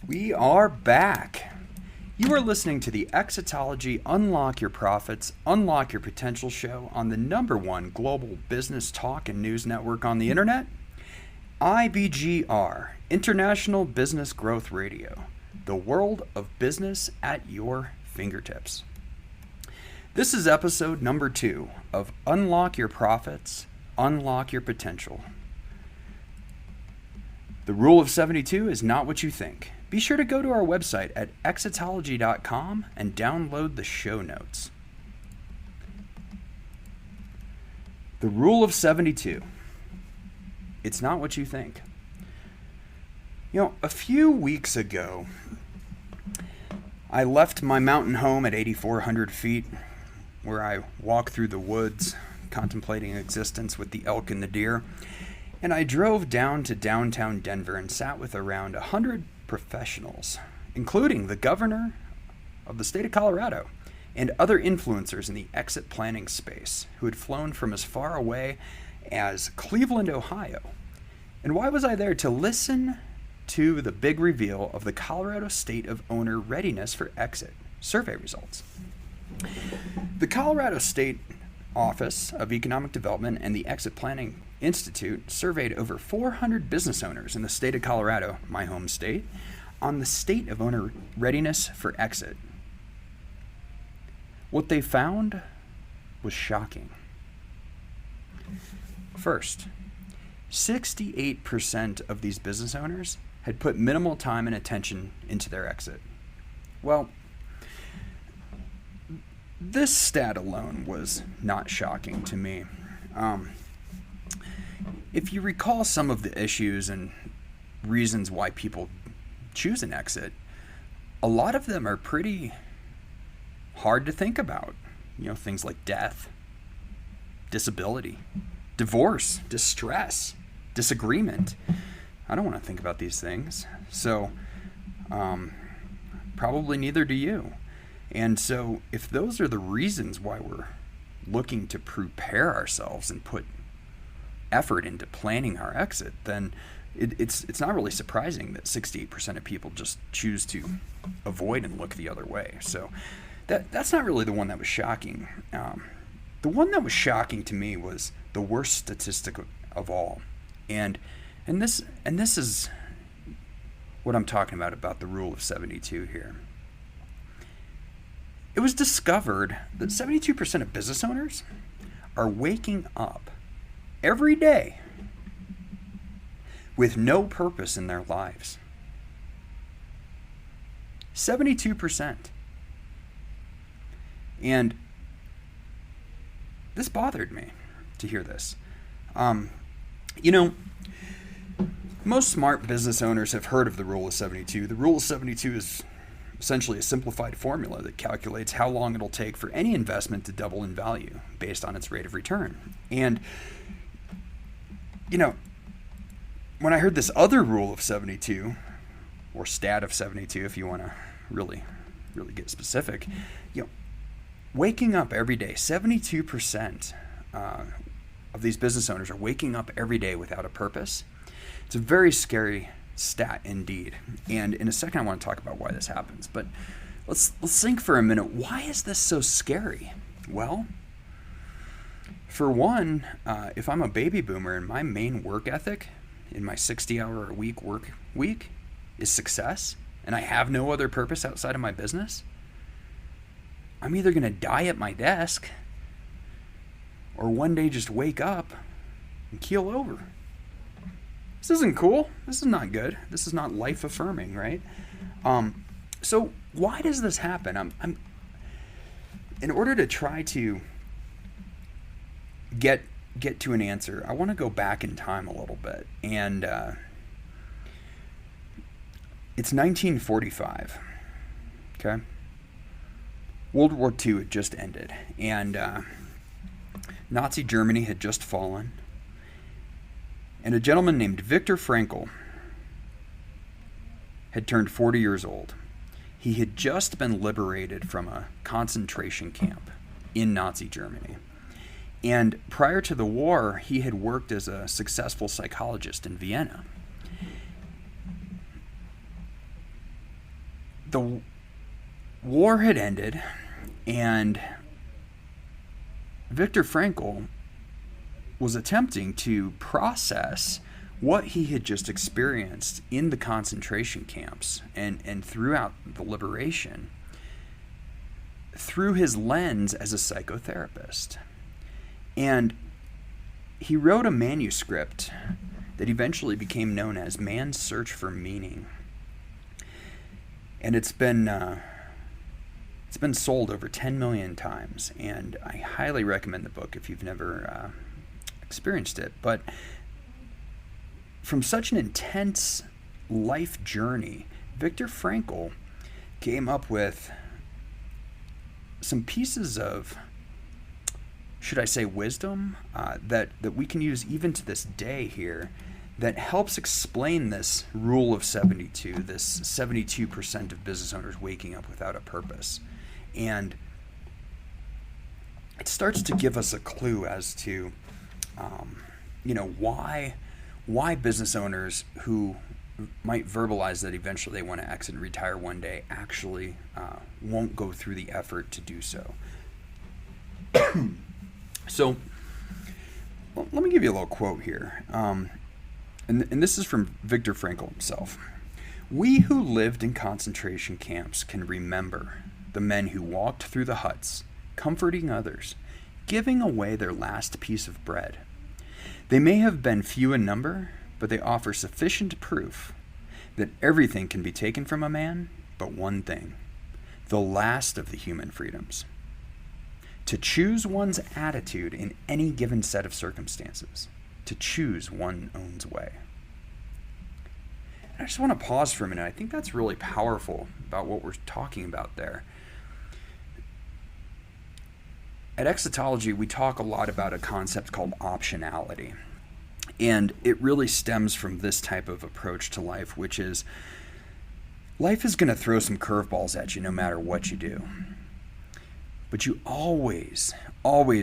We are back. You are listening to the Exitology Unlock Your Profits, Unlock Your Potential show on the #1 global business talk and news network on the internet, IBGR, International Business Growth Radio, the world of business at your fingertips. This is episode number 2 of Unlock Your Profits, Unlock Your Potential. The rule of 72 is not what you think. Be sure to go to our website at exitology.com and download the show notes. The rule of 72. It's not what you think. You know, a few weeks ago, I left my mountain home at 8,400 feet, where I walk through the woods, contemplating existence with the elk and the deer, and I drove down to downtown Denver and sat with around 100 professionals, including the governor of the state of Colorado and other influencers in the exit planning space who had flown from as far away as Cleveland, Ohio. And why was I there? To listen to the big reveal of the Colorado State of Owner Readiness for Exit survey results. The Colorado State Office of Economic Development and the Exit Planning Institute surveyed over 400 business owners in the state of Colorado, my home state, on the state of owner readiness for exit. What they found was shocking. First, 68% of these business owners had put minimal time and attention into their exit. Well, this stat alone was not shocking to me. If you recall some of the issues and reasons why people choose an exit, a lot of them are pretty hard to think about. You know, things like death, disability, divorce, distress, disagreement. I don't want to think about these things. So, probably neither do you. And so if those are the reasons why we're looking to prepare ourselves and put effort into planning our exit, then it's not really surprising that 68% of people just choose to avoid and look the other way. So that's not really the one that was shocking. The one that was shocking to me was the worst statistic of all, and this is what I'm talking about the rule of 72 here. It was discovered that 72% of business owners are waking up every day with no purpose in their lives. 72%. And this bothered me to hear this. You know, most smart business owners have heard of the rule of 72. The rule of 72 is essentially a simplified formula that calculates how long it'll take for any investment to double in value based on its rate of return. And, you know, when I heard this other rule of 72, or stat of 72 if you want to really get specific, you know, waking up every day, 72% of these business owners are waking up every day without a purpose. It's a very scary stat indeed. And in a second I want to talk about why this happens. But let's think for a minute. Why is this so scary? Well, for one, if I'm a baby boomer and my main work ethic in my 60-hour-a-week work week is success, and I have no other purpose outside of my business, I'm either going to die at my desk or one day just wake up and keel over. This isn't cool. This is not good. This is not life affirming, right? So why does this happen? I'm in order to try to get to an answer, I want to go back in time a little bit. And it's 1945. Okay? World War II had just ended, and Nazi Germany had just fallen. And a gentleman named Viktor Frankl had turned 40 years old. He had just been liberated from a concentration camp in Nazi Germany. And prior to the war, he had worked as a successful psychologist in Vienna. the war had ended, and Viktor Frankl was attempting to process what he had just experienced in the concentration camps and throughout the liberation through his lens as a psychotherapist. And he wrote a manuscript that eventually became known as Man's Search for Meaning. And it's been sold over 10 million times, and I highly recommend the book if you've never experienced it. But from such an intense life journey, Viktor Frankl came up with some pieces of, should I say, wisdom that we can use even to this day here, that helps explain this rule of 72, this 72% of business owners waking up without a purpose. And it starts to give us a clue as to, why business owners who might verbalize that eventually they want to exit and retire one day actually won't go through the effort to do so. So, let me give you a little quote here. And this is from Viktor Frankl himself. "We who lived in concentration camps can remember the men who walked through the huts, comforting others, giving away their last piece of bread. They may have been few in number, but they offer sufficient proof that everything can be taken from a man but one thing, the last of the human freedoms: to choose one's attitude in any given set of circumstances, to choose one's own way." And I just want to pause for a minute. I think that's really powerful about what we're talking about there. At Exitology, we talk a lot about a concept called optionality. And it really stems from this type of approach to life, which is life is going to throw some curveballs at you no matter what you do. But you always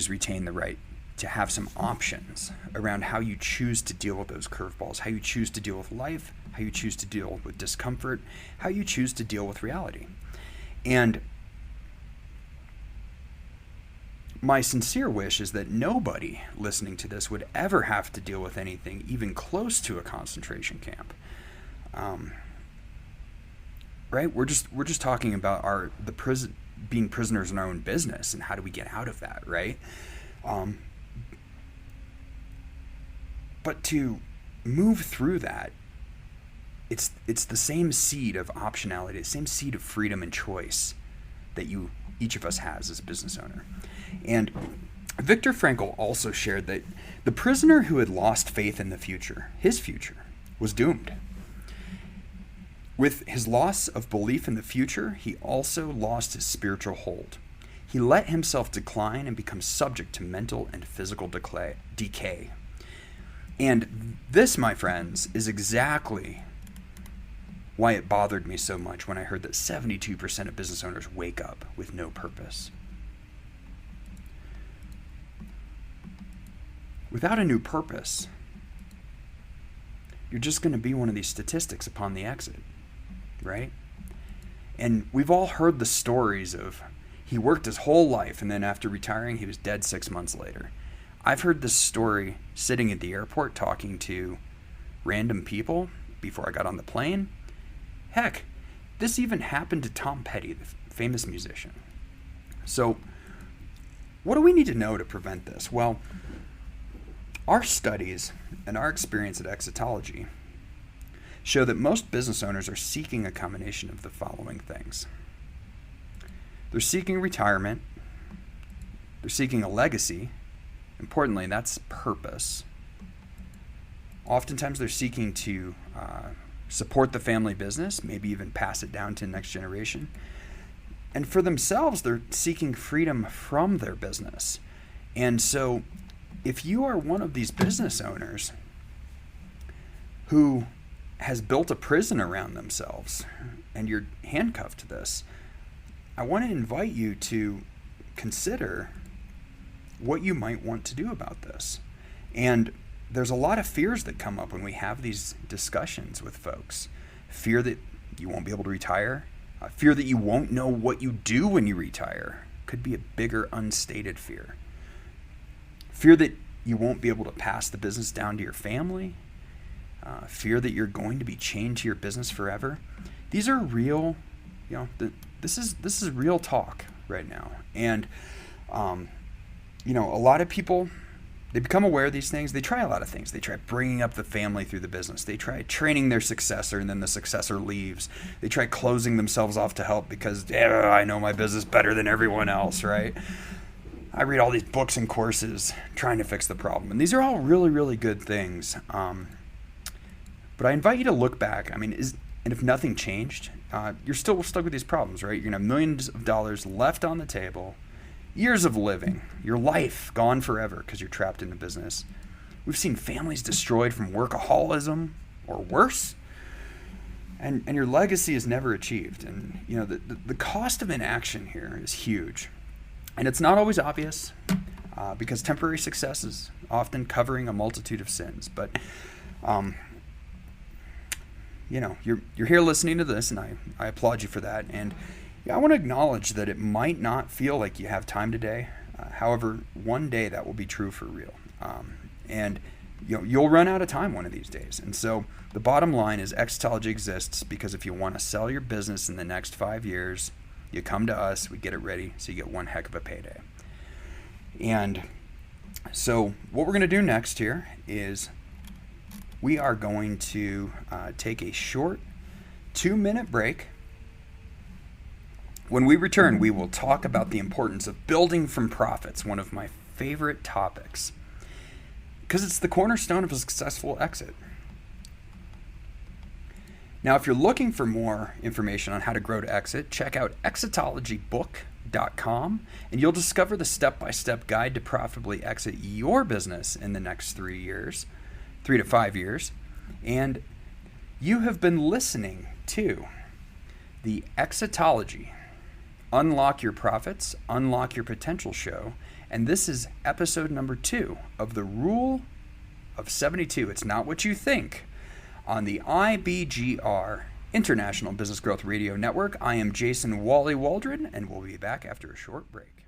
retain the right to have some options around how you choose to deal with those curveballs, how you choose to deal with life, how you choose to deal with discomfort, how you choose to deal with reality. And my sincere wish is that nobody listening to this would ever have to deal with anything even close to a concentration camp. Right? We're just talking about being prisoners in our own business and how do we get out of that, right? But to move through that, it's the same seed of optionality, the same seed of freedom and choice that each of us has as a business owner. And Viktor Frankl also shared that the prisoner who had lost faith in the future, his future, was doomed. With his loss of belief in the future, he also lost his spiritual hold. He let himself decline and become subject to mental and physical decay. And this, my friends, is exactly why it bothered me so much when I heard that 72% of business owners wake up with no purpose. Without a new purpose, you're just going to be one of these statistics upon the exit, right? And we've all heard the stories of he worked his whole life and then after retiring, he was dead 6 months later. I've heard this story sitting at the airport talking to random people before I got on the plane. Heck, this even happened to Tom Petty, the famous musician. So, what do we need to know to prevent this? Well, our studies and our experience at Exitology show that most business owners are seeking a combination of the following things. They're seeking retirement. They're seeking a legacy. Importantly, that's purpose. Oftentimes, they're seeking to support the family business, maybe even pass it down to the next generation. And for themselves, they're seeking freedom from their business. And so, if you are one of these business owners who has built a prison around themselves and you're handcuffed to this, I want to invite you to consider what you might want to do about this. And there's a lot of fears that come up when we have these discussions with folks. Fear that you won't be able to retire, Fear that you won't know what you do when you retire could be a bigger unstated fear. Fear that you won't be able to pass the business down to your family. Fear that you're going to be chained to your business forever. These are real, this is real talk right now. And, a lot of people, they become aware of these things. They try a lot of things. They try bringing up the family through the business. They try training their successor, and then the successor leaves. They try closing themselves off to help because I know my business better than everyone else, right? I read all these books and courses trying to fix the problem. And these are all really, really good things. But I invite you to look back. And if nothing changed, you're still stuck with these problems, right? You're going to have millions of dollars left on the table, years of living, your life gone forever because you're trapped in the business. We've seen families destroyed from workaholism or worse, and your legacy is never achieved. And the cost of inaction here is huge, and it's not always obvious because temporary success is often covering a multitude of sins. But you're here listening to this, and I applaud you for that. And I want to acknowledge that it might not feel like you have time today. However, one day that will be true for real. And you'll run out of time one of these days. And so the bottom line is Exitology exists because if you want to sell your business in the next 5 years, you come to us, we get it ready, so you get one heck of a payday. And so what we're going to do next here is we are going to take a short 2-minute break. When we return, we will talk about the importance of building from profits, one of my favorite topics, because it's the cornerstone of a successful exit. Now, if you're looking for more information on how to grow to exit, check out exitologybook.com, and you'll discover the step-by-step guide to profitably exit your business in the next 3 to 5 years. And you have been listening to the Exitology Unlock Your Profits, Unlock Your Potential show. And this is episode number 2 of the Rule of 72. It's not what you think on the IBGR International Business Growth Radio Network. I am Jason Wally Waldron, and we'll be back after a short break.